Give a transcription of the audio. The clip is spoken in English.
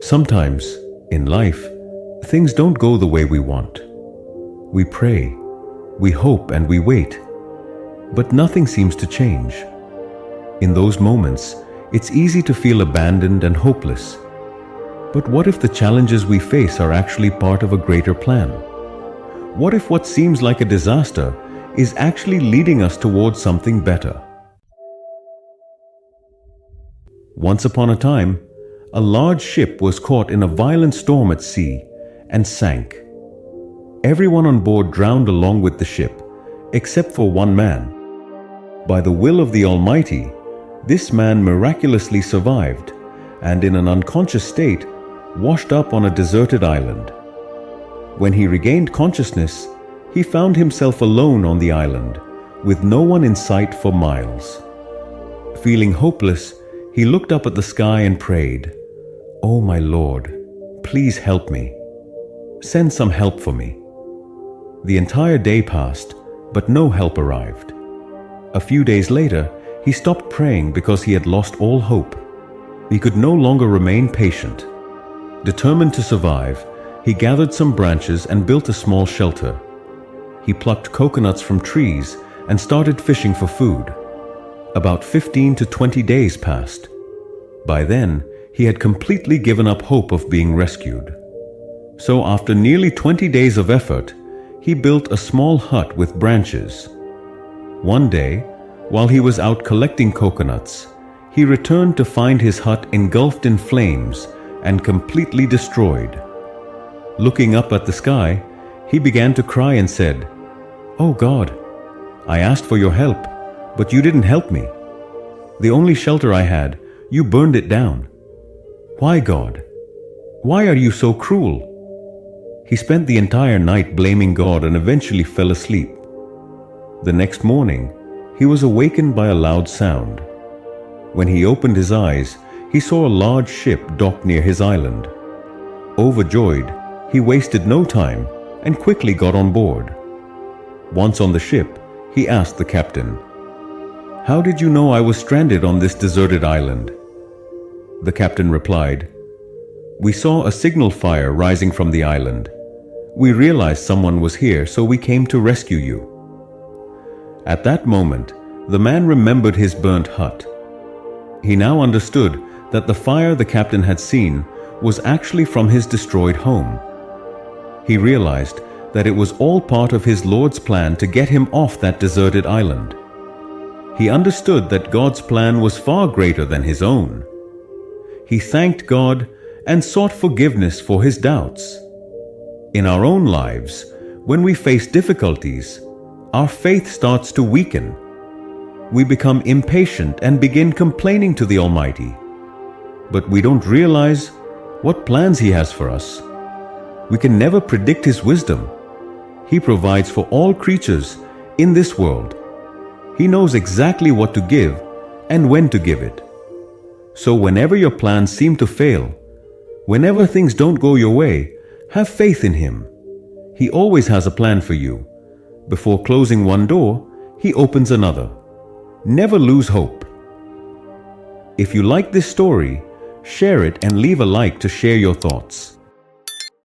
Sometimes, in life, things don't go the way we want. We pray, we hope, and we wait, but nothing seems to change. In those moments, it's easy to feel abandoned and hopeless. But what if the challenges we face are actually part of a greater plan? What if what seems like a disaster is actually leading us towards something better? Once upon a time, a large ship was caught in a violent storm at sea and sank. Everyone on board drowned along with the ship, except for one man. By the will of the Almighty, this man miraculously survived and, in an unconscious state, washed up on a deserted island. When he regained consciousness, he found himself alone on the island, with no one in sight for miles. Feeling hopeless, he looked up at the sky and prayed, "Oh my Lord, please help me. Send some help for me." The entire day passed, but no help arrived. A few days later, he stopped praying because he had lost all hope. He could no longer remain patient. Determined to survive, he gathered some branches and built a small shelter. He plucked coconuts from trees and started fishing for food. About 15 to 20 days passed. By then, he had completely given up hope of being rescued. So after nearly 20 days of effort, he built a small hut with branches. One day, while he was out collecting coconuts, he returned to find his hut engulfed in flames and completely destroyed. Looking up at the sky, he began to cry and said, "Oh God, I asked for your help, but you didn't help me. The only shelter I had, you burned it down. Why, God? Why are you so cruel?" He spent the entire night blaming God and eventually fell asleep. The next morning, he was awakened by a loud sound. When he opened his eyes, he saw a large ship docked near his island. Overjoyed, he wasted no time and quickly got on board. Once on the ship, he asked the captain, "How did you know I was stranded on this deserted island?" The captain replied, "We saw a signal fire rising from the island. We realized someone was here, so we came to rescue you." At that moment, the man remembered his burnt hut. He now understood that the fire the captain had seen was actually from his destroyed home. He realized that it was all part of his Lord's plan to get him off that deserted island. He understood that God's plan was far greater than his own. He thanked God and sought forgiveness for his doubts. In our own lives, when we face difficulties, our faith starts to weaken. We become impatient and begin complaining to the Almighty. But we don't realize what plans He has for us. We can never predict His wisdom. He provides for all creatures in this world. He knows exactly what to give and when to give it. So whenever your plans seem to fail, whenever things don't go your way, have faith in Him. He always has a plan for you. Before closing one door, He opens another. Never lose hope. If you like this story, share it and leave a like to share your thoughts.